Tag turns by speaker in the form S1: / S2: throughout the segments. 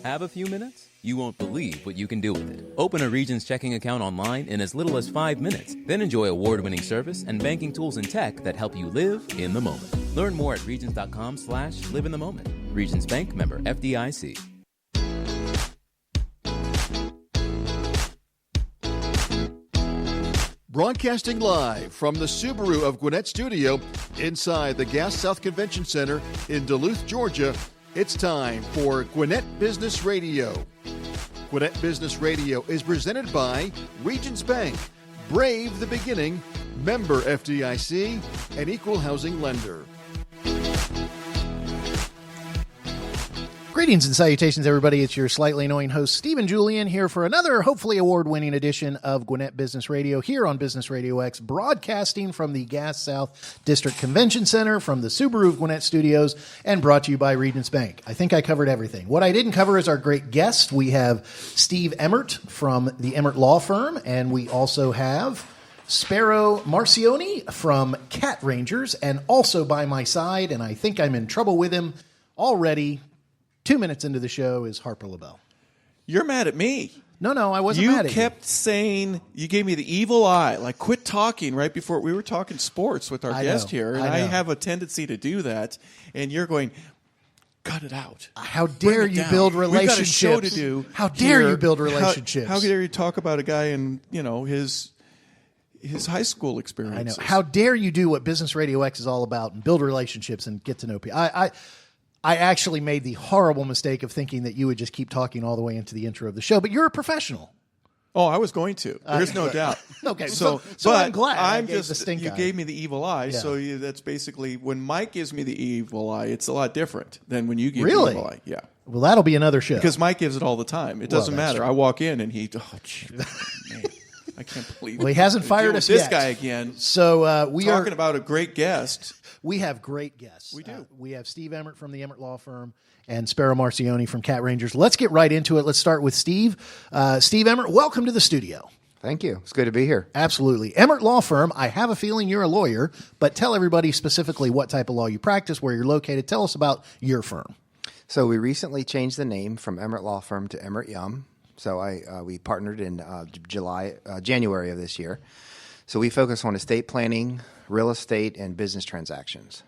S1: Have a few minutes? You won't believe what you can do with it. Open a Regions checking account online in as little as 5 minutes. Then enjoy award-winning service and banking tools and tech that help you live in the moment. Learn more at regions.com/live in the moment. Regions Bank, member FDIC.
S2: Broadcasting live from the Subaru of Gwinnett studio inside the Gas South Convention Center in Duluth, Georgia, it's time for Gwinnett Business Radio. Gwinnett Business Radio is presented by Regions Bank, Brave the Beginning, member FDIC, and equal housing lender.
S3: Greetings and salutations, everybody. It's your slightly annoying host, Stephen Julian, here for another hopefully award-winning edition of Gwinnett Business Radio here on Business Radio X, broadcasting from the Gas South District Convention Center from the Subaru of Gwinnett studios and brought to you by Regions Bank. I think I covered everything. What I didn't cover is our great guest. We have Steve Emert from the Emert Law Firm, and we also have Sparrow Marcioni from Cat Rangers, and also by my side, and I think I'm in trouble with him already, 2 minutes into the show, is Harper LaBelle.
S4: You're mad at me.
S3: No, I wasn't mad at you.
S4: You kept saying, you gave me the evil eye, like quit talking right before we were talking sports with our guest here. And I have a tendency to do that. And you're going, cut it out.
S3: How dare you build relationships?
S4: We've got a show to do.
S3: How dare you build relationships?
S4: How dare you talk about a guy in, his high school experiences?
S3: I know. How dare you do what Business Radio X is all about and build relationships and get to know people? I actually made the horrible mistake of thinking that you would just keep talking all the way into the intro of the show, but you're a professional.
S4: Oh, I was going to. There's no doubt.
S3: Okay, so I'm glad
S4: you gave me the evil eye, so that's basically, when Mike gives me the evil eye, it's a lot different than when you give me the evil eye. Yeah.
S3: Well, that'll be another show.
S4: Because Mike gives it all the time. It doesn't matter. True. I walk in and man, I can't believe
S3: he hasn't fired us
S4: yet.
S3: This
S4: guy again.
S3: So
S4: we are talking about a great guest.
S3: We have great guests.
S4: We do.
S3: We have Steve Emert from the Emert Law Firm and Sparrow Marcioni from Cat Rangers. Let's get right into it. Let's start with Steve. Steve Emert, welcome to the studio.
S5: Thank you. It's good to be here.
S3: Absolutely. Emert Law Firm, I have a feeling you're a lawyer, but tell everybody specifically what type of law you practice, where you're located. Tell us about your firm.
S5: So we recently changed the name from Emert Law Firm to Emert-Yeom. So we partnered in January of this year. So we focus on estate planning, real estate, and business transactions.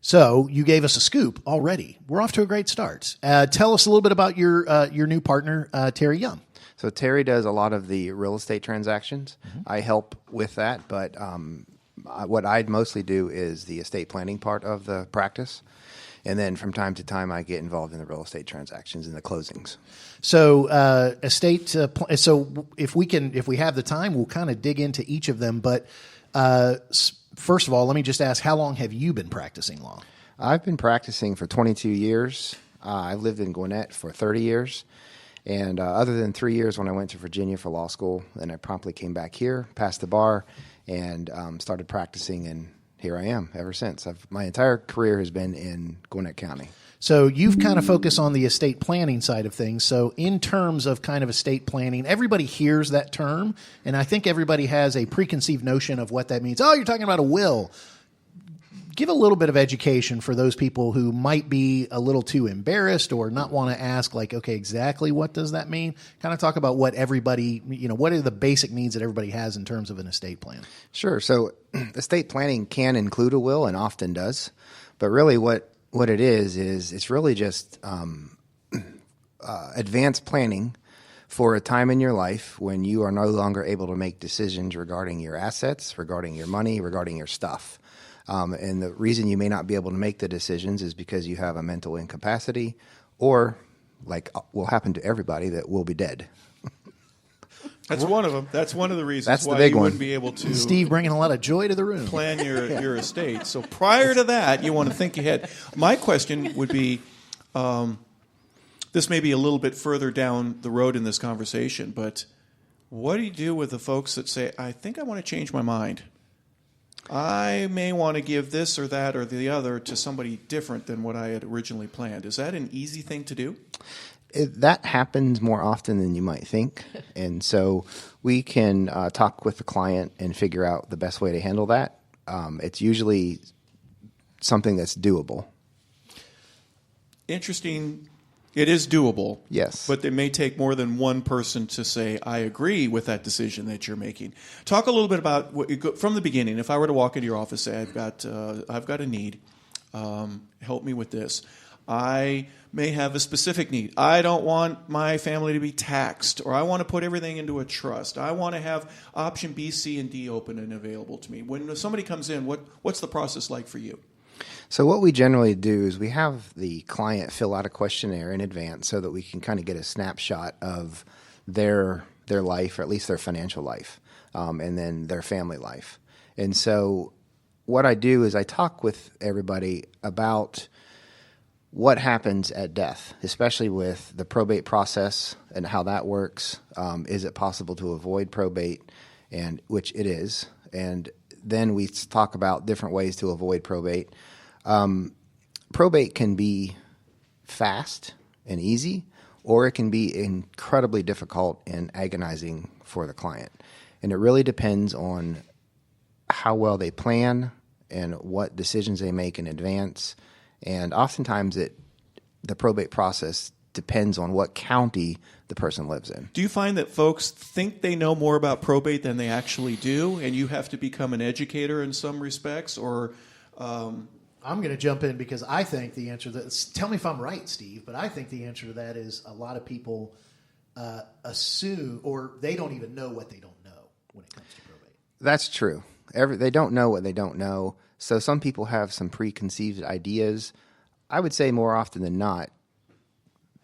S3: So you gave us a scoop already. We're off to a great start. Tell us a little bit about your new partner, Terry Young.
S5: So Terry does a lot of the real estate transactions. Mm-hmm. I help with that, but what I mostly do is the estate planning part of the practice. And then from time to time, I get involved in the real estate transactions and the closings.
S3: So so if we have the time, we'll kind of dig into each of them. But first of all, let me just ask, how long have you been practicing law?
S5: I've been practicing for 22 years. I've lived in Gwinnett for 30 years. And other than 3 years when I went to Virginia for law school, then I promptly came back here, passed the bar, and started practicing, and here I am ever since. My entire career has been in Gwinnett County.
S3: So you've kind of focused on the estate planning side of things. So in terms of kind of estate planning, everybody hears that term, and I think everybody has a preconceived notion of what that means. Oh, you're talking about a will. Give a little bit of education for those people who might be a little too embarrassed or not want to ask, like, okay, exactly what does that mean? Kind of talk about what everybody, what are the basic needs that everybody has in terms of an estate plan?
S5: Sure. So estate planning can include a will and often does, but really what it is it's really just advanced planning for a time in your life when you are no longer able to make decisions regarding your assets, regarding your money, regarding your stuff. And the reason you may not be able to make the decisions is because you have a mental incapacity or, like will happen to everybody, that will be dead.
S4: That's one of them. That's one of the reasons
S5: That's
S4: why
S5: the big
S4: you
S5: one.
S4: wouldn't be able to.
S3: Steve bringing a lot of joy to the room.
S4: Plan your estate. So prior to that, you want to think ahead. My question would be, this may be a little bit further down the road in this conversation, but what do you do with the folks that say, I think I want to change my mind? I may want to give this or that or the other to somebody different than what I had originally planned. Is that an easy thing to do?
S5: That happens more often than you might think. And so we can talk with the client and figure out the best way to handle that. It's usually something that's doable.
S4: Interesting It is doable.
S5: Yes.
S4: But it may take more than one person to say, I agree with that decision that you're making. Talk a little bit about, from the beginning, if I were to walk into your office and say, I've got a need, help me with this. I may have a specific need. I don't want my family to be taxed, or I want to put everything into a trust. I want to have option B, C, and D open and available to me. When somebody comes in, what's the process like for you?
S5: So what we generally do is we have the client fill out a questionnaire in advance so that we can kind of get a snapshot of their life, or at least their financial life, and then their family life. And so what I do is I talk with everybody about what happens at death, especially with the probate process and how that works. Is it possible to avoid probate? And which it is. And then we talk about different ways to avoid probate. Probate can be fast and easy, or it can be incredibly difficult and agonizing for the client. And it really depends on how well they plan and what decisions they make in advance. And oftentimes the probate process depends on what county the person lives in.
S4: Do you find that folks think they know more about probate than they actually do, and you have to become an educator in some respects, or...
S3: I'm going to jump in because I think the answer to that, tell me if I'm right, Steve, but I think the answer to that is a lot of people assume, or they don't even know what they don't know when it comes to probate.
S5: That's true. They don't know what they don't know. So some people have some preconceived ideas. I would say more often than not,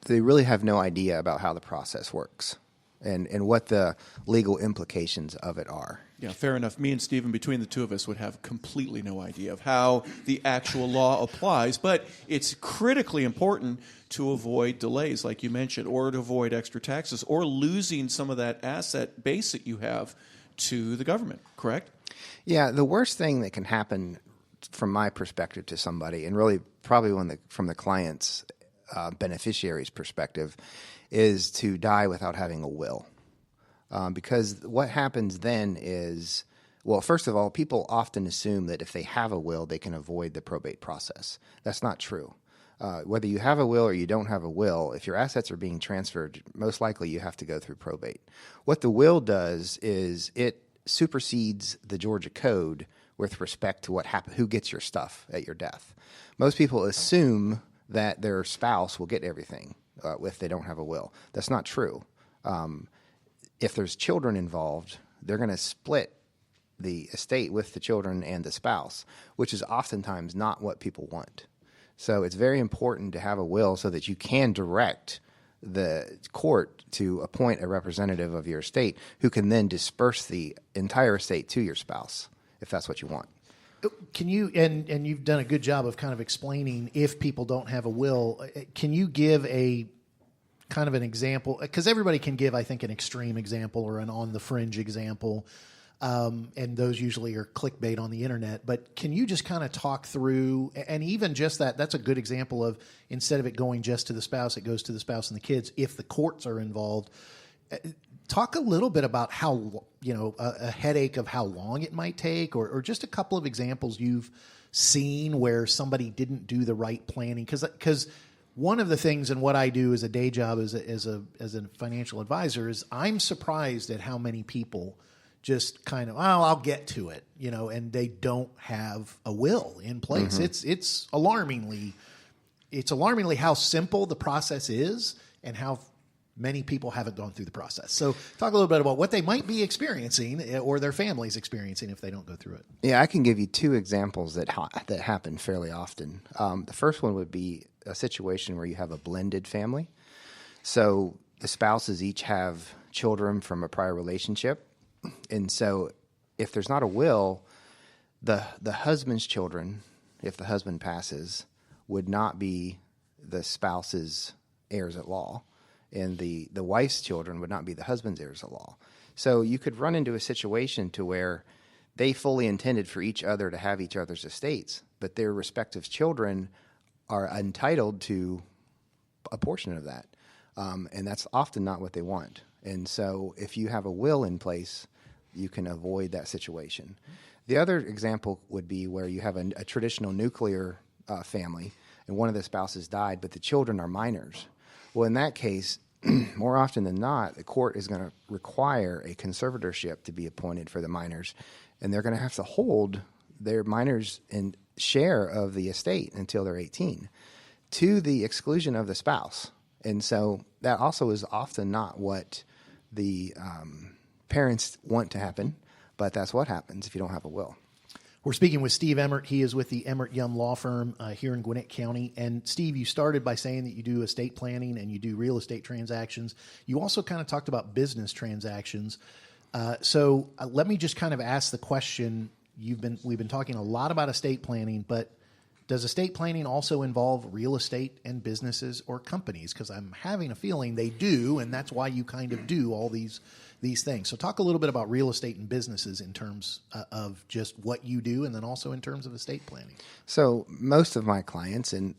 S5: they really have no idea about how the process works and what the legal implications of it are.
S4: Yeah, fair enough. Me and Stephen, between the two of us, would have completely no idea of how the actual law applies. But it's critically important to avoid delays, like you mentioned, or to avoid extra taxes, or losing some of that asset base that you have to the government, correct?
S5: Yeah, the worst thing that can happen from my perspective to somebody, and really probably from the client's beneficiary's perspective, is to die without having a will. Because what happens then is, well, first of all, people often assume that if they have a will, they can avoid the probate process. That's not true. Whether you have a will or you don't have a will, if your assets are being transferred, most likely you have to go through probate. What the will does is it supersedes the Georgia Code with respect to who gets your stuff at your death. Most people assume that their spouse will get everything if they don't have a will. That's not true. If there's children involved, they're going to split the estate with the children and the spouse, which is oftentimes not what people want. So it's very important to have a will so that you can direct the court to appoint a representative of your estate who can then disperse the entire estate to your spouse, if that's what you want.
S3: Can you, and you've done a good job of kind of explaining if people don't have a will, can you give a kind of an example? Because everybody can give, I think, an extreme example or an on-the-fringe example, and those usually are clickbait on the internet. But can you just kind of talk through, and even just that's a good example of, instead of it going just to the spouse, it goes to the spouse and the kids if the courts are involved. Talk a little bit about how, a headache of how long it might take, or just a couple of examples you've seen where somebody didn't do the right planning. Because one of the things, and what I do as a day job as a financial advisor, is I'm surprised at how many people just kind of, I'll get to it, and they don't have a will in place. Mm-hmm. It's alarmingly how simple the process is and how many people haven't gone through the process. So talk a little bit about what they might be experiencing or their families experiencing if they don't go through it.
S5: Yeah, I can give you two examples that happen fairly often. The first one would be a situation where you have a blended family. So the spouses each have children from a prior relationship. And so if there's not a will, the husband's children, if the husband passes, would not be the spouse's heirs at law. And the wife's children would not be the husband's heirs at law. So you could run into a situation to where they fully intended for each other to have each other's estates, but their respective children are entitled to a portion of that. And that's often not what they want. And so if you have a will in place, you can avoid that situation. The other example would be where you have a traditional nuclear family, and one of the spouses died, but the children are minors. Well, in that case, more often than not, the court is going to require a conservatorship to be appointed for the minors, and they're going to have to hold their minors in share of the estate until they're 18, to the exclusion of the spouse. And so that also is often not what the parents want to happen, but that's what happens if you don't have a will.
S3: We're speaking with Steve Emert. He is with the Emert-Yeom law firm here in Gwinnett County. And Steve, you started by saying that you do estate planning and you do real estate transactions. You also kind of talked about business transactions. So let me just kind of ask the question. We've been talking a lot about estate planning, but does estate planning also involve real estate and businesses or companies? Because I'm having a feeling they do, and that's why you kind of do all these things. So talk a little bit about real estate and businesses in terms of just what you do, and then also in terms of estate planning.
S5: So most of my clients, and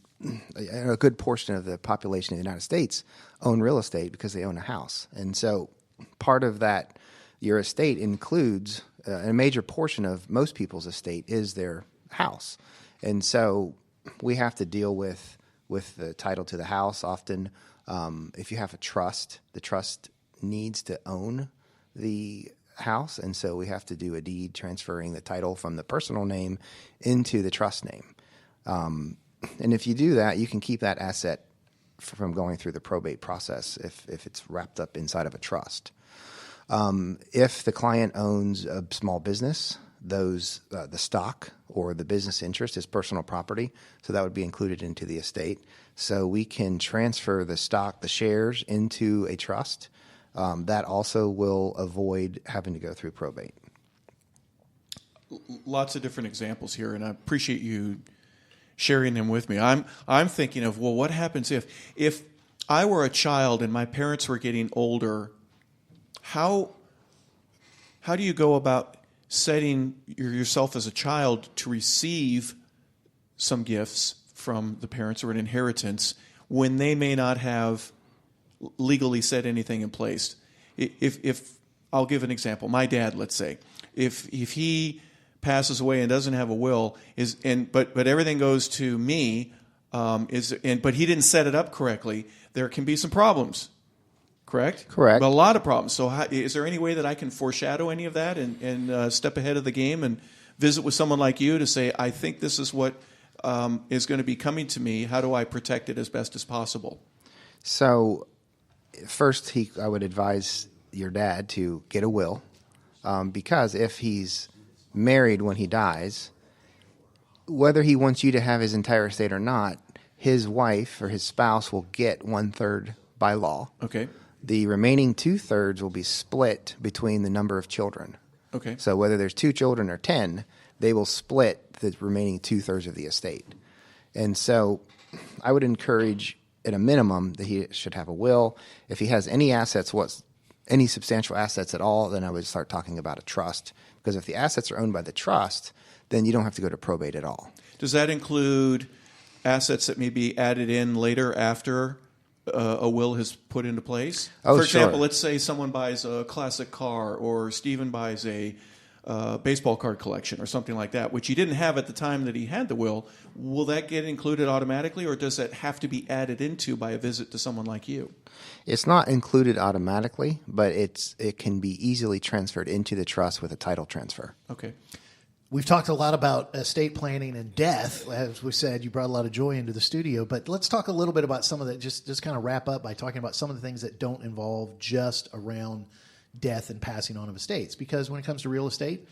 S5: a good portion of the population of the United States, own real estate because they own a house. And so part of that, your estate includes a major portion of most people's estate is their house. And so we have to deal with the title to the house. Often, if you have a trust, the trust needs to own the house, and so we have to do a deed transferring the title from the personal name into the trust name. And if you do that, you can keep that asset from going through the probate process if it's wrapped up inside of a trust. If the client owns a small business, the stock or the business interest is personal property, so that would be included into the estate. So we can transfer the stock, the shares, into a trust. That also will avoid having to go through probate.
S4: Lots of different examples here, and I appreciate you sharing them with me. I'm thinking of, well, what happens if I were a child and my parents were getting older? How do you go about setting yourself as a child to receive some gifts from the parents or an inheritance when they may not have legally set anything in place? If I'll give an example, my dad, let's say, if he passes away and doesn't have a will, but everything goes to me, but he didn't set it up correctly, there can be some problems. Correct?
S5: Correct.
S4: A lot of problems. So is there any way that I can foreshadow any of that and step ahead of the game and visit with someone like you to say, I think this is what is going to be coming to me. How do I protect it as best as possible?
S5: So first, I would advise your dad to get a will, because if he's married when he dies, whether he wants you to have his entire estate or not, his wife or his spouse will get 1/3 by law.
S4: Okay.
S5: The remaining 2/3 will be split between the number of children.
S4: Okay.
S5: So whether there's 2 children or 10, they will split the remaining 2/3 of the estate. And so I would encourage, at a minimum, that he should have a will. If he has any assets, any substantial assets at all, then I would start talking about a trust. Because if the assets are owned by the trust, then you don't have to go to probate at all.
S4: Does that include assets that may be added in later after a will has put into place? For example,
S5: sure.
S4: Let's say someone buys a classic car, or Stephen buys a baseball card collection or something like that, which he didn't have at the time that he had the will. Will that get included automatically, or does that have to be added into by a visit to someone like you?
S5: It's not included automatically, but it can be easily transferred into the trust with a title transfer.
S4: Okay.
S3: We've talked a lot about estate planning and death. As we said, you brought a lot of joy into the studio. But let's talk a little bit about some of that, just kind of wrap up by talking about some of the things that don't involve just around death and passing on of estates. Because when it comes to real estate,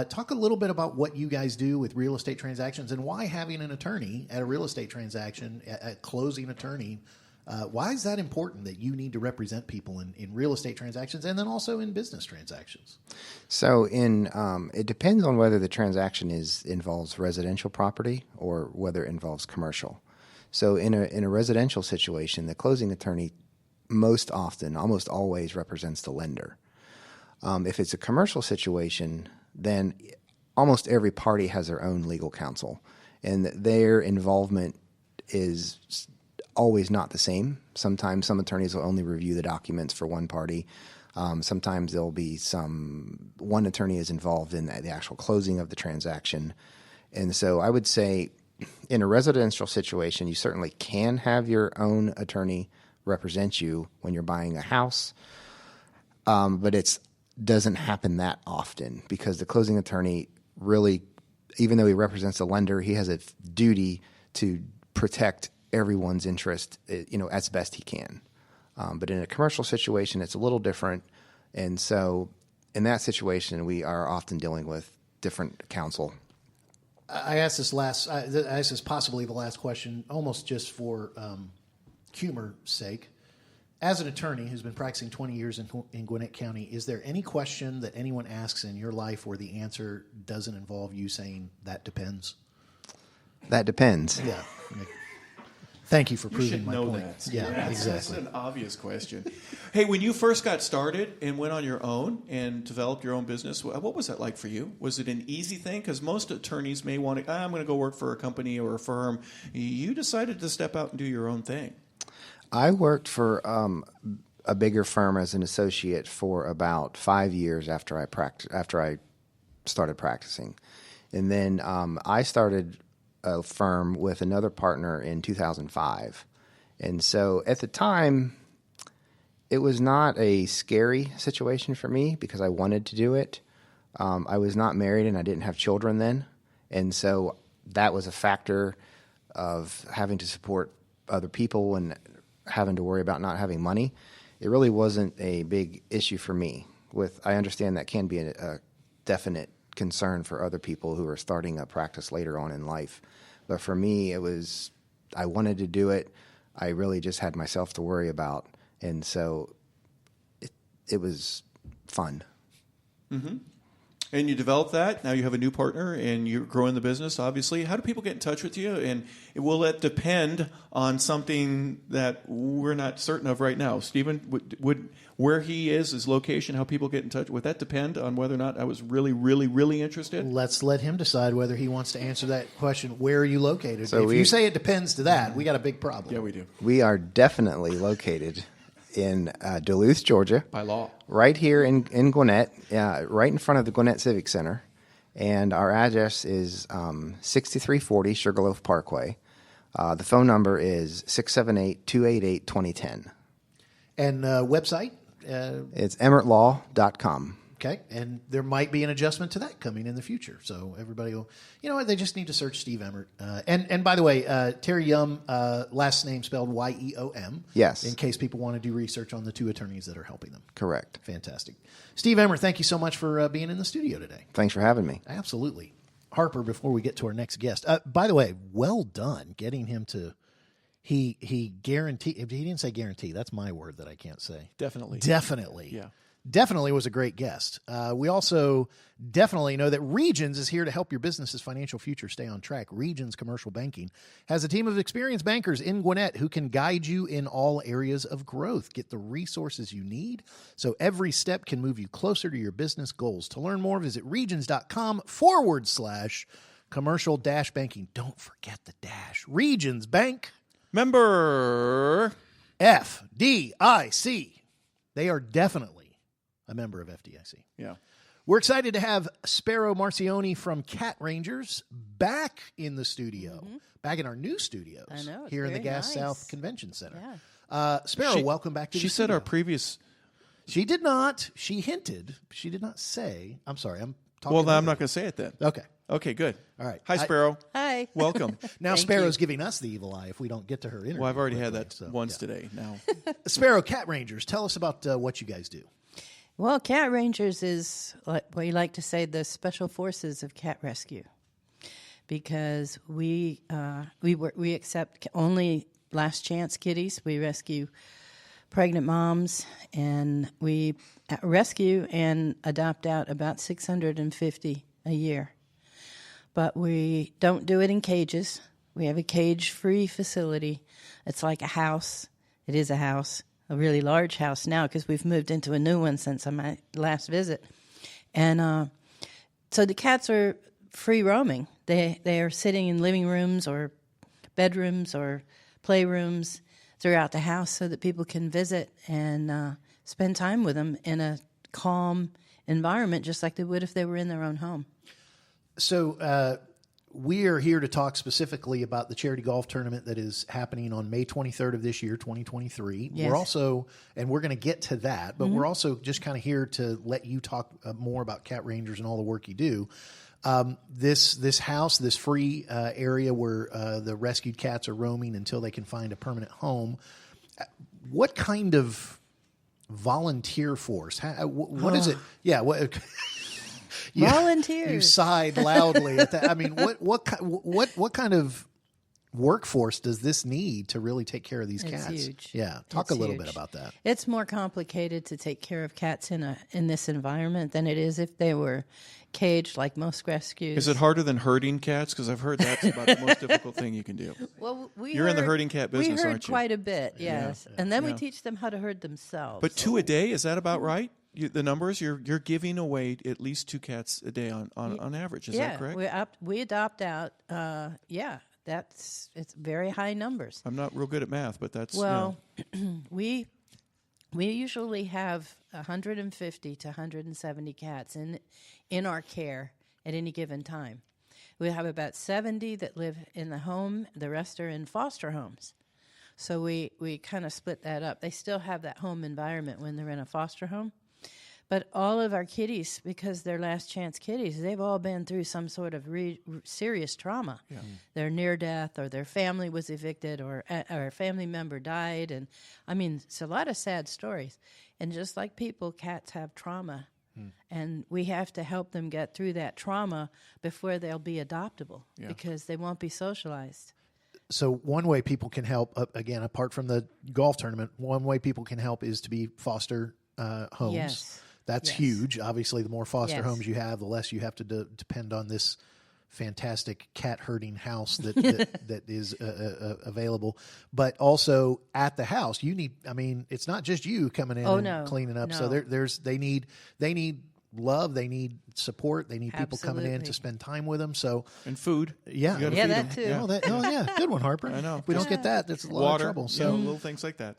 S3: talk a little bit about what you guys do with real estate transactions and why having an attorney at a real estate transaction, a closing attorney, why is that important that you need to represent people in real estate transactions and then also in business transactions?
S5: So it depends on whether the transaction involves residential property or whether it involves commercial. So in a residential situation, the closing attorney most often, almost always, represents the lender. If it's a commercial situation, then almost every party has their own legal counsel, and their involvement is always not the same. Sometimes some attorneys will only review the documents for one party. Sometimes there'll be one attorney is involved in the actual closing of the transaction. And so I would say in a residential situation, you certainly can have your own attorney represent you when you're buying a house. But it doesn't happen that often because the closing attorney really, even though he represents a lender, he has a duty to protect everyone's interest, as best he can. But in a commercial situation, it's a little different. And so in that situation, we are often dealing with different counsel.
S3: I asked this possibly the last question, almost just for humor's sake. As an attorney who's been practicing 20 years in Gwinnett County, is there any question that anyone asks in your life where the answer doesn't involve you saying, that depends?
S5: That depends.
S3: Yeah. Thank you for proving
S4: should
S3: my
S4: know
S3: point.
S4: that.
S3: Yeah,
S4: That's
S3: exactly.
S4: an obvious question. Hey, when you first got started and went on your own and developed your own business, what was that like for you? Was it an easy thing? Because most attorneys may want to, I'm going to go work for a company or a firm. You decided to step out and do your own thing.
S5: I worked for a bigger firm as an associate for about 5 years after I started practicing. And then I started a firm with another partner in 2005. And so at the time, it was not a scary situation for me because I wanted to do it. I was not married and I didn't have children then. And so that was a factor of having to support other people and having to worry about not having money. It really wasn't a big issue for me. I understand that can be a definite concern for other people who are starting a practice later on in life. But for me, I wanted to do it. I really just had myself to worry about. And so it was fun.
S4: Mm-hmm. And you developed that. Now you have a new partner and you're growing the business, obviously. How do people get in touch with you? And will that depend on something that we're not certain of right now? Stephen, would where he is, his location, how people get in touch, would that depend on whether or not I was really, really, really interested?
S3: Let's let him decide whether he wants to answer that question. Where are you located? So if you say it depends to that, we got a big problem.
S4: Yeah, we do.
S5: We are definitely located in Duluth, Georgia.
S4: By law.
S5: Right here in Gwinnett, right in front of the Gwinnett Civic Center. And our address is 6340 Sugarloaf Parkway. The phone number is 678-288-2010.
S3: And website?
S5: It's emertlaw.com.
S3: Okay, and there might be an adjustment to that coming in the future. So everybody will, they just need to search Steve Emert. And by the way, Terry Yeom, last name spelled Y-E-O-M.
S5: Yes.
S3: In case people want to do research on the two attorneys that are helping them.
S5: Correct.
S3: Fantastic. Steve Emert, thank you so much for being in the studio today.
S5: Thanks for having me.
S3: Absolutely. Harper, before we get to our next guest, by the way, well done getting him to... He guaranteed. He didn't say guarantee. That's my word that I can't say.
S4: Definitely.
S3: Yeah. Definitely was a great guest. We also definitely know that Regions is here to help your business's financial future stay on track. Regions Commercial Banking has a team of experienced bankers in Gwinnett who can guide you in all areas of growth. Get the resources you need so every step can move you closer to your business goals. To learn more, visit regions.com/commercial-banking. Don't forget the dash. Regions Bank.
S4: Member
S3: FDIC. They are definitely a member of FDIC.
S4: Yeah.
S3: We're excited to have Sparrow Marcioni from Cat Rangers back in the studio, back in our new studios.
S6: I know, it's
S3: here in the
S6: very
S3: Gas
S6: nice.
S3: South Convention Center.
S6: Yeah.
S3: Sparrow, welcome back to the
S4: She
S3: studio.
S4: said our previous...
S3: She did not. She hinted. She did not say. I'm sorry. I'm talking.
S4: Well, I'm
S3: over
S4: not
S3: you.
S4: going to say it then.
S3: Okay.
S4: Okay, good.
S3: All right.
S4: Hi, Sparrow.
S6: Hi.
S4: Welcome.
S3: Now
S6: Thank
S3: Sparrow's
S6: you.
S3: giving us the evil eye if we don't get to her interview.
S4: Well, I've already had
S3: quickly,
S4: that
S3: so,
S4: once
S3: yeah.
S4: today. Now,
S3: Sparrow, Cat Rangers, tell us about what you guys do.
S6: Well, Cat Rangers is what we like to say the special forces of cat rescue, because we accept only last chance kitties. We rescue pregnant moms, and we rescue and adopt out about 650 a year. But we don't do it in cages. We have a cage-free facility. It's like a house. It is a house, a really large house now because we've moved into a new one since my last visit. And so the cats are free roaming. They are sitting in living rooms or bedrooms or playrooms throughout the house so that people can visit and spend time with them in a calm environment just like they would if they were in their own home.
S3: So we are here to talk specifically about the charity golf tournament that is happening on May 23rd of this year, 2023.
S6: Yes.
S3: We're also, and we're going to get to that, but we're also just kind of here to let you talk more about Cat Rangers and all the work you do. This house, this free area where the rescued cats are roaming until they can find a permanent home. What kind of volunteer force? What is it? Yeah.
S6: Volunteers.
S3: You sighed loudly at that. I mean, what kind of workforce does this need to really take care of these cats?
S6: It's huge.
S3: Yeah, talk
S6: It's
S3: a little
S6: huge.
S3: bit about that.
S6: It's more complicated to take care of cats in this environment than it is if they were caged like most rescues.
S4: Is it harder than herding cats? Because I've heard that's about the most difficult thing you can do.
S6: Well,
S4: You're in the herding cat business,
S6: we herd
S4: aren't you?
S6: quite a bit, yes. And then we teach them how to herd themselves.
S4: But 2 a day, is that about right? The numbers, you're giving away at least 2 cats a day on average. Is that correct?
S6: We adopt out. It's very high numbers.
S4: I'm not real good at math, but that's
S6: we usually have 150 to 170 cats in our care at any given time. We have about 70 that live in the home. The rest are in foster homes. So we kind of split that up. They still have that home environment when they're in a foster home. But all of our kitties, because they're last chance kitties, they've all been through some sort of serious trauma. Yeah. They're near death, or their family was evicted, or a family member died. And I mean, it's a lot of sad stories. And just like people, cats have trauma. And we have to help them get through that trauma before they'll be adoptable, because they won't be socialized.
S3: So one way people can help, again, apart from the golf tournament, one way people can help is to be foster homes.
S6: Yes.
S3: That's huge. Obviously, the more foster homes you have, the less you have to depend on this fantastic cat herding house that is available. But also at the house, you need. I mean, it's not just you coming in and cleaning up.
S6: No.
S3: So they need love. They need support. They need people coming in to spend time with them. So
S4: and food.
S3: Yeah,
S4: you gotta feed
S6: that
S4: them.
S6: too.
S3: Good one, Harper.
S4: I know.
S3: If we don't get that, that's a lot
S4: Water,
S3: of trouble. So
S4: little things like that.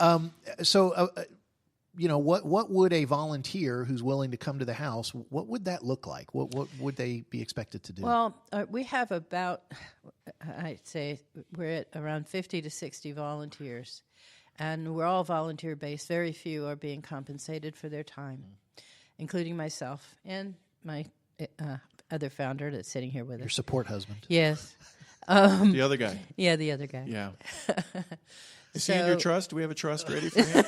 S3: What would a volunteer who's willing to come to the house, what would that look like? What would they be expected to do?
S6: Well, we have about, I'd say we're at around 50 to 60 volunteers, and we're all volunteer-based. Very few are being compensated for their time, including myself and my other founder that's sitting here with
S3: Your
S6: us.
S3: support husband.
S6: Yes.
S4: The other guy.
S6: Yeah, the other guy.
S4: Yeah. Is he in your trust? Do we have a trust ready for him?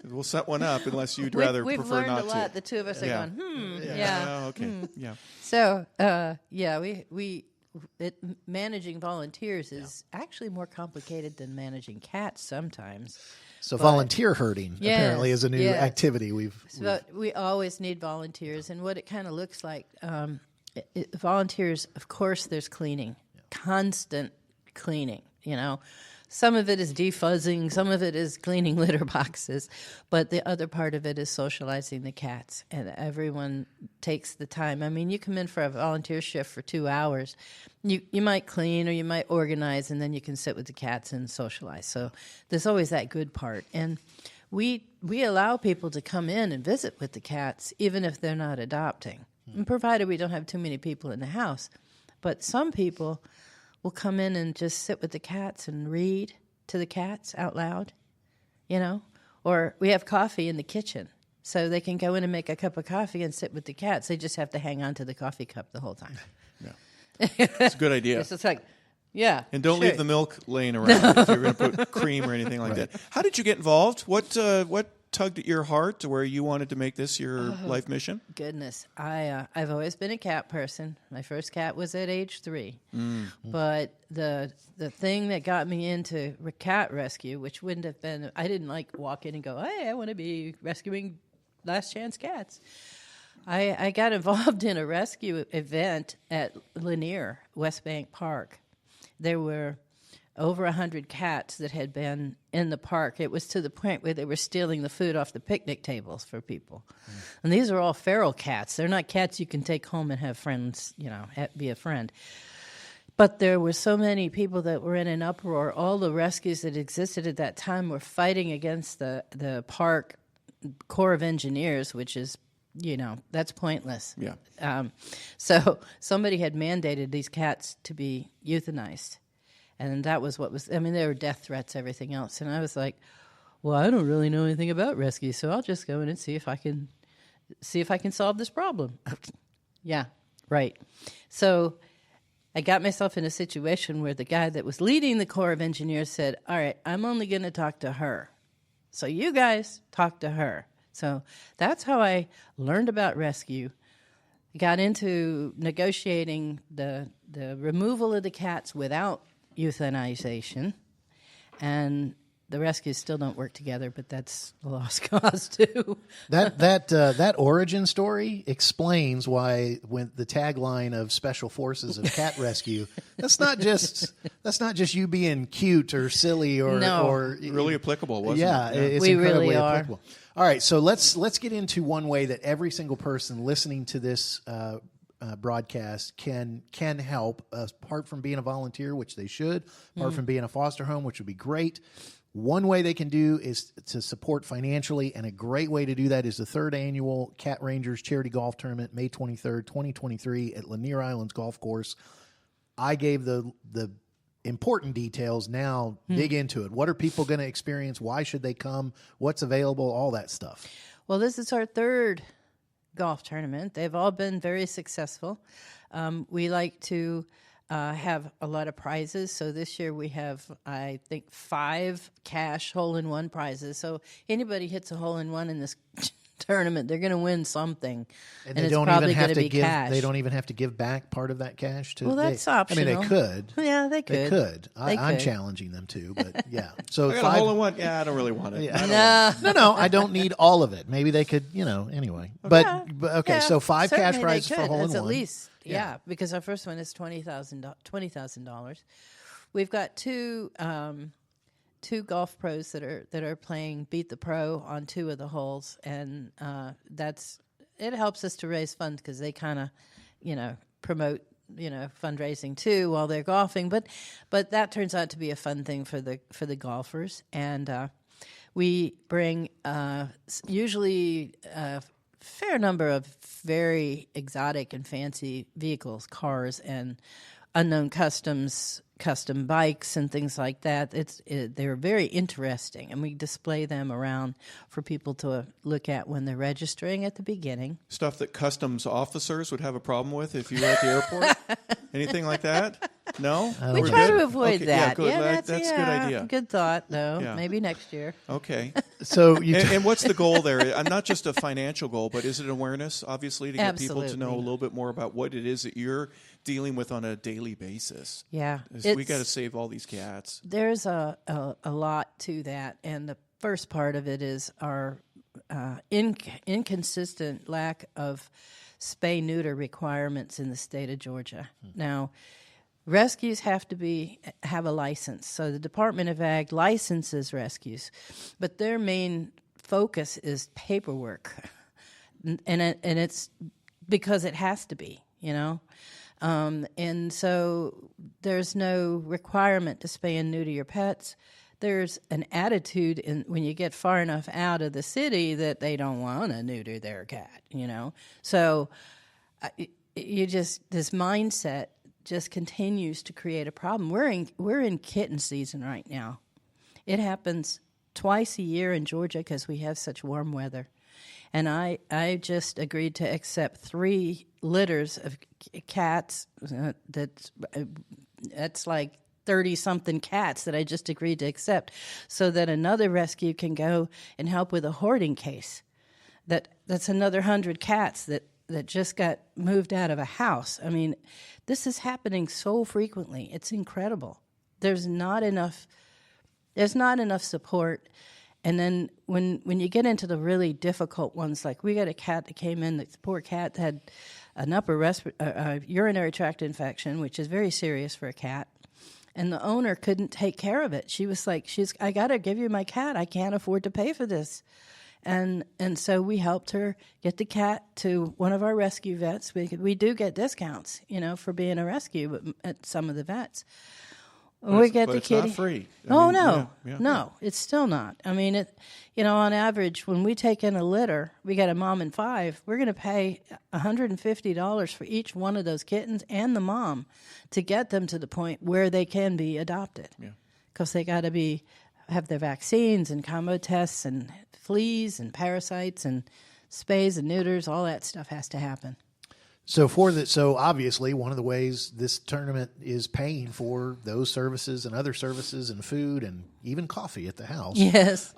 S4: We'll set one up unless you'd rather
S6: we've
S4: prefer
S6: learned
S4: not
S6: a lot.
S4: to.
S6: The two of us are going, yeah.
S4: Oh, okay. Yeah.
S6: So, managing volunteers is actually more complicated than managing cats sometimes.
S3: So volunteer herding apparently is a new activity.
S6: We always need volunteers, and what it kind of looks like, volunteers, of course, there's cleaning, constant cleaning, Some of it is defuzzing, some of it is cleaning litter boxes, but the other part of it is socializing the cats, and everyone takes the time. I mean, you come in for a volunteer shift for 2 hours, you might clean or you might organize, and then you can sit with the cats and socialize. So there's always that good part. And we allow people to come in and visit with the cats, even if they're not adopting, and provided we don't have too many people in the house. But some people will come in and just sit with the cats and read to the cats out loud, Or we have coffee in the kitchen, so they can go in and make a cup of coffee and sit with the cats. They just have to hang on to the coffee cup the whole time.
S4: Yeah. It's a good idea.
S6: It's just like, yeah.
S4: And don't leave the milk laying around if you're going to put cream or anything like that. How did you get involved? What tugged at your heart to where you wanted to make this your life mission?
S6: Goodness, I've always been a cat person. My first cat was at age 3, but the thing that got me into cat rescue, which wouldn't have been, I didn't walk in and go, hey, I want to be rescuing last chance cats. I got involved in a rescue event at Lanier, West Bank Park. There were over 100 cats that had been in the park. It was to the point where they were stealing the food off the picnic tables for people. And these are all feral cats. They're not cats you can take home and have friends, be a friend. But there were so many people that were in an uproar. All the rescues that existed at that time were fighting against the park Corps of Engineers, which is that's pointless.
S4: Yeah.
S6: So somebody had mandated these cats to be euthanized. And that was there were death threats, everything else. And I was like, well, I don't really know anything about rescue, so I'll just go in and see if I can solve this problem. Yeah, right. So I got myself in a situation where the guy that was leading the Corps of Engineers said, all right, I'm only going to talk to her. So you guys talk to her. So that's how I learned about rescue. Got into negotiating the removal of the cats without euthanization, and the rescues still don't work together, but that's a lost cause too.
S3: That origin story explains why when the tagline of Special Forces of Cat Rescue, that's not just you being cute or silly or
S4: really applicable, wasn't
S3: yeah,
S4: it?
S3: it's
S6: we
S3: incredibly
S6: really are.
S3: applicable. All right, so let's get into one way that every single person listening to this broadcast can help, apart from being a volunteer, which they should, apart from being a foster home, which would be great. One way they can do is to support financially, and a great way to do that is the 3rd annual Cat Rangers Charity Golf Tournament, May 23rd, 2023 at Lanier Islands Golf Course. I gave the important details. Now dig into it. What are people going to experience? Why should they come? What's available? All that stuff.
S6: Well, this is our 3rd golf tournament. They've all been very successful. We like to have a lot of prizes. So this year we have, I think, 5 cash hole-in-one prizes. So anybody hits a hole-in-one in this tournament, they're going to win something, and
S3: they
S6: it's
S3: don't
S6: probably
S3: even have
S6: going to
S3: to
S6: be
S3: give.
S6: cash.
S3: They don't even have to give back part of that cash to.
S6: Well, that's
S3: I
S6: optional.
S3: mean, they could.
S6: Yeah, they could.
S3: They could.
S6: They
S3: I'm
S6: could.
S3: challenging them to, but yeah. So
S4: I got a hole in one. Yeah, I don't really want it.
S3: Yeah. No, I don't need all of it. Maybe they could, anyway. But okay,
S6: Yeah,
S3: so 5 cash
S6: certainly they
S3: prizes for
S6: could.
S3: hole in
S6: That's
S3: one.
S6: at least, yeah, because our first one is $20,000. We've got two golf pros that are playing Beat the Pro on 2 of the holes, and it helps us to raise funds because they kind of, promote, fundraising too while they're golfing. But that turns out to be a fun thing for the golfers, and we bring usually a fair number of very exotic and fancy vehicles, cars, and unknown custom bikes and things like that. They're very interesting, and we display them around for people to look at when they're registering at the beginning.
S4: Stuff that customs officers would have a problem with if you were at the airport? Anything like that? No?
S6: We
S4: We're
S6: try
S4: good?
S6: to avoid
S4: Okay,
S6: that.
S4: Yeah, good. That's a good
S6: yeah,
S4: idea.
S6: Good thought, though.
S4: Yeah.
S6: Maybe next year.
S4: Okay.
S3: So you
S4: And what's the goal there? Not just a financial goal, but is it awareness, obviously, to get people to know a
S6: Absolutely.
S4: little bit more about what it is that you're dealing with on a daily basis?
S6: Yeah.
S4: We got to save all these cats.
S6: There's a lot to that, and the first part of it is our inconsistent lack of spay-neuter requirements in the state of Georgia. Now, rescues have a license, so the Department of Ag licenses rescues, but their main focus is paperwork, and it's because it has to be, and so there's no requirement to spay and neuter your pets. There's an attitude when you get far enough out of the city that they don't want to neuter their cat, So this mindset just continues to create a problem. We're in kitten season right now. It happens twice a year in Georgia because we have such warm weather. And I just agreed to accept 3 litters of cats. That's like 30-something cats that I just agreed to accept, so that another rescue can go and help with a hoarding case. That's another 100 cats that just got moved out of a house. I mean, this is happening so frequently. It's incredible. There's not enough support. And then when you get into the really difficult ones, like we got a cat that came in, the poor cat had an upper urinary tract infection, which is very serious for a cat. And the owner couldn't take care of it. She was like, I got to give you my cat. I can't afford to pay for this. And so we helped her get the cat to one of our rescue vets. We do get discounts, for being a rescue at some of the vets. We get the
S4: it's
S6: kitty.
S4: not free.
S6: No, it's still not. I mean, on average, when we take in a litter, we got a mom and 5. We're going to pay $150 for each one of those kittens and the mom to get them to the point where they can be adopted. Yeah, because they got to have their vaccines and combo tests and fleas and parasites and spays and neuters. All that stuff has to happen.
S3: So obviously one of the ways this tournament is paying for those services and other services and food and even coffee at the house.
S6: Yes.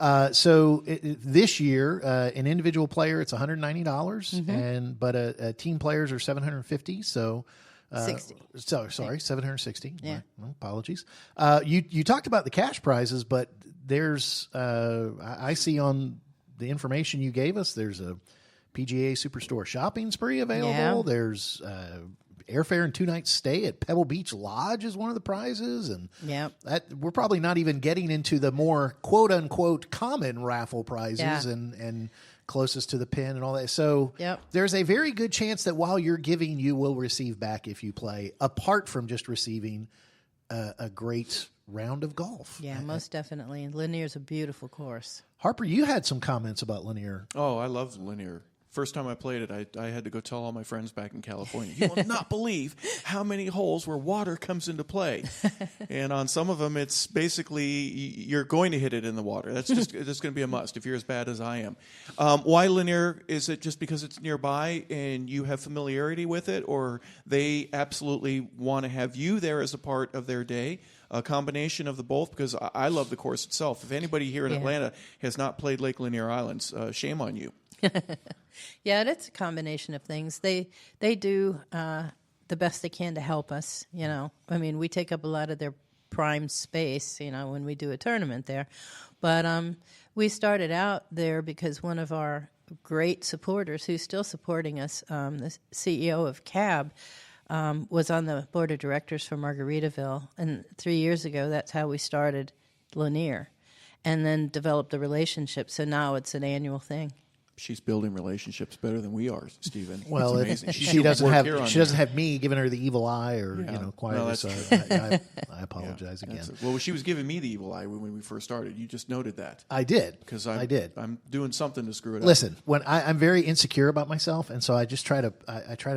S3: This year, an individual player, it's $190, but a team players are $750. So.
S6: 60.
S3: Sorry, 760.
S6: Yeah.
S3: My apologies. You talked about the cash prizes, but there's I see on the information you gave us, there's a PGA Superstore shopping spree available.
S6: Yeah.
S3: There's airfare and 2-night stay at Pebble Beach Lodge is one of the prizes, and we're probably not even getting into the more quote unquote common raffle prizes and closest to the pin and all that. So there's a very good chance that while you're giving, you will receive back if you play, apart from just receiving a great round of golf.
S6: Yeah, most definitely. And Lanier's a beautiful course.
S3: Harper, you had some comments about Lanier.
S4: Oh, I love Lanier. First time I played it, I had to go tell all my friends back in California, you will not believe how many holes where water comes into play. And on some of them, it's basically you're going to hit it in the water. That's just going to be a must if you're as bad as I am. Why Lanier? Is it just because it's nearby and you have familiarity with it, or they absolutely want to have you there as a part of their day? A combination of the both, because I love the course itself. If anybody here in Atlanta has not played Lake Lanier Islands, shame on you.
S6: Yeah, it's a combination of things. They do the best they can to help us. I mean, we take up a lot of their prime space. When we do a tournament there, but we started out there because one of our great supporters, who's still supporting us, the CEO of CAB, was on the board of directors for Margaritaville, and 3 years ago, that's how we started Lanier, and then developed a relationship. So now it's an annual thing.
S4: She's building relationships better than we are, Stephen.
S3: Well,
S4: it's amazing.
S3: she doesn't have me giving her the evil eye or quietly.
S4: No,
S3: so I apologize again.
S4: Well, she was giving me the evil eye when we first started. You just noted that.
S3: I did
S4: because
S3: I did.
S4: I'm doing something to screw it up.
S3: Listen, when I'm very insecure about myself, and so I just try to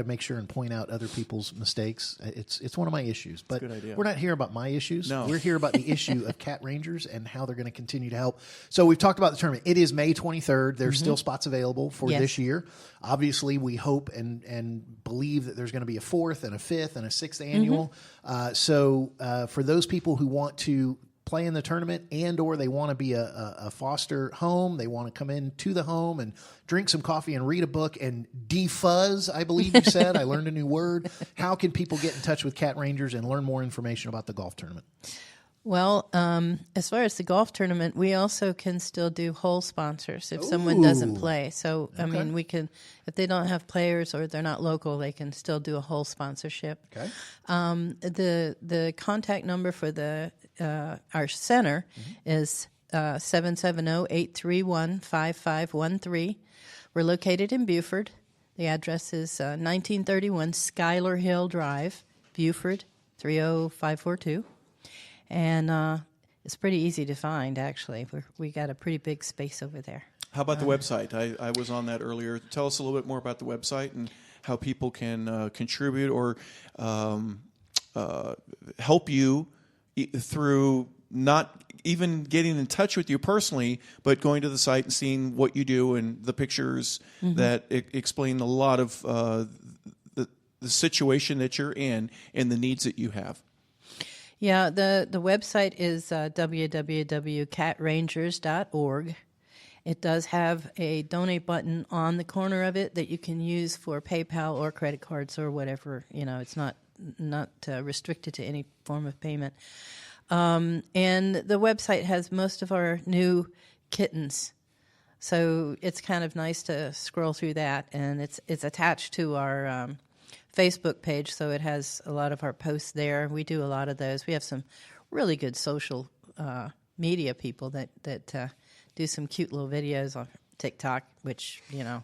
S3: make sure and point out other people's mistakes. It's one of my issues. But we're not here about my issues.
S4: No.
S3: We're here about the issue of Cat Rangers and how they're going to continue to help. So we've talked about the tournament. It is May 23rd. There's still spots available for this year. Obviously, we hope and believe that there's going to be a 4th and a 5th and a 6th annual. So for those people who want to play in the tournament and or they want to be a foster home, they want to come into the home and drink some coffee and read a book and defuzz, I believe you said. I learned a new word. How can people get in touch with Cat Rangers and learn more information about the golf tournament?
S6: Well, as far as the golf tournament, we also can still do hole sponsors if someone doesn't play. So, I mean, we can, if they don't have players or they're not local, they can still do a hole sponsorship.
S3: Okay.
S6: The contact number for our center is 770-831-5513. We're located in Buford. The address is 1931 Schuyler Hill Drive, Buford, 30542. And it's pretty easy to find, actually. We got a pretty big space over there.
S4: How about the website? I was on that earlier. Tell us a little bit more about the website and how people can contribute or help you through not even getting in touch with you personally, but going to the site and seeing what you do and the pictures that explain a lot of the situation that you're in and the needs that you have.
S6: Yeah, the website is www.catrangers.org. It does have a donate button on the corner of it that you can use for PayPal or credit cards or whatever. It's not restricted to any form of payment. And the website has most of our new kittens. So it's kind of nice to scroll through that, and it's attached to our Facebook page, so it has a lot of our posts there. We do a lot of those. We have some really good social media people that do some cute little videos on TikTok, which, yeah.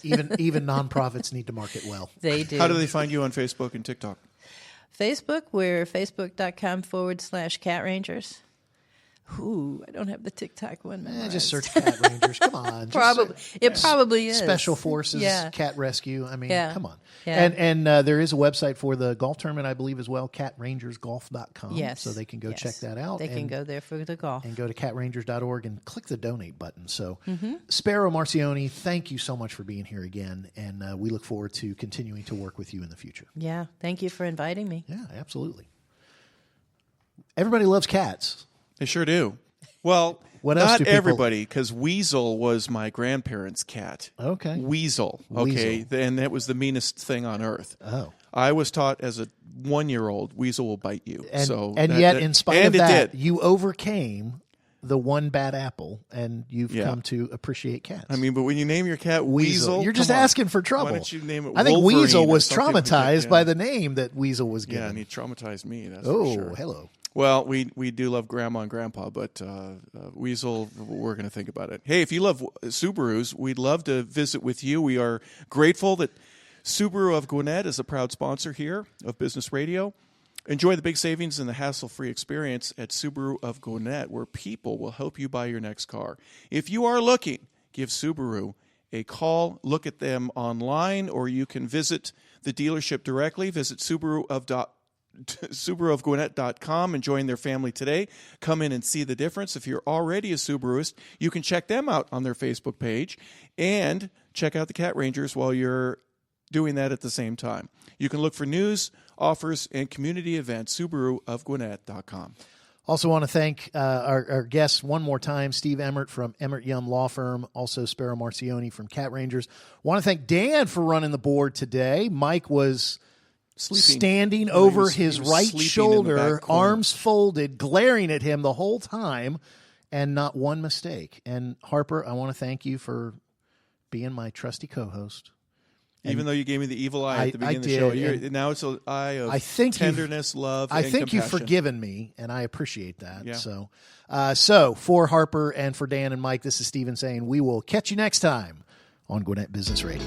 S3: Even nonprofits need to market well.
S6: They do.
S4: How do they find you on Facebook and TikTok?
S6: Facebook, we're facebook.com/Cat Rangers. Ooh, I don't have the TikTok one memorized.
S3: Just search Cat Rangers. Come on.
S6: Probably. It probably is.
S3: Special Forces,
S6: Yeah.
S3: Cat Rescue. I mean,
S6: Yeah.
S3: come on.
S6: Yeah.
S3: And there is a website for the golf tournament, I believe, as well, catrangersgolf.com.
S6: Yes.
S3: So they can go
S6: Yes.
S3: check that out.
S6: They can go there for the golf.
S3: And go to catrangers.org and click the donate button. So, Sparrow Marcioni, thank you so much for being here again. And we look forward to continuing to work with you in the future.
S6: Yeah. Thank you for inviting me.
S3: Yeah, absolutely. Everybody loves cats.
S4: They sure do. Well,
S3: What else
S4: not
S3: do people-
S4: everybody, because Weasel was my grandparents' cat.
S3: Okay.
S4: Weasel. Okay.
S3: Weasel.
S4: And that was the meanest thing on earth.
S3: Oh.
S4: I was taught as a 1-year-old, Weasel will bite you.
S3: And,
S4: so
S3: and
S4: that-
S3: yet,
S4: that-
S3: in spite
S4: and
S3: of
S4: it
S3: that,
S4: did.
S3: you overcame the one bad apple, and you've
S4: Yeah.
S3: come to appreciate cats.
S4: I mean, but when you name your cat Weasel,
S3: You're just
S4: come on.
S3: asking for trouble.
S4: Why don't you name it
S3: I think
S4: Wolverine
S3: Weasel
S4: or
S3: was
S4: something like that?
S3: traumatized
S4: Yeah.
S3: by the name that Weasel was given.
S4: Yeah, and he traumatized me. That's
S3: oh,
S4: for sure.
S3: hello.
S4: Well, we do love Grandma and Grandpa, but Weasel, we're going to think about it. Hey, if you love Subarus, we'd love to visit with you. We are grateful that Subaru of Gwinnett is a proud sponsor here of Business Radio. Enjoy the big savings and the hassle-free experience at Subaru of Gwinnett, where people will help you buy your next car. If you are looking, give Subaru a call. Look at them online, or you can visit the dealership directly. Visit SubaruofGwinnett.com and join their family today. Come in and see the difference. If you're already a Subaruist, you can check them out on their Facebook page and check out the Cat Rangers while you're doing that at the same time. You can look for news, offers, and community events, SubaruofGwinnett.com.
S3: Also want to thank our guests one more time, Steve Emert from Emert-Yeom Law Firm, also Sparrow Marcioni from Cat Rangers. Want to thank Dan for running the board today. Mike was standing over his right
S4: sleeping in the
S3: shoulder,
S4: back corner.
S3: arms folded, glaring at him the whole time, and not one mistake. And Harper, I want to thank you for being my trusty co-host.
S4: Even though you gave me the evil eye at the beginning of the
S3: did,
S4: show,
S3: and
S4: now it's an eye of
S3: I think
S4: tenderness, love,
S3: I
S4: and
S3: think
S4: compassion.
S3: you've forgiven me, and I appreciate that.
S4: Yeah.
S3: So for Harper and for Dan and Mike, this is Steven saying we will catch you next time on Gwinnett Business Radio.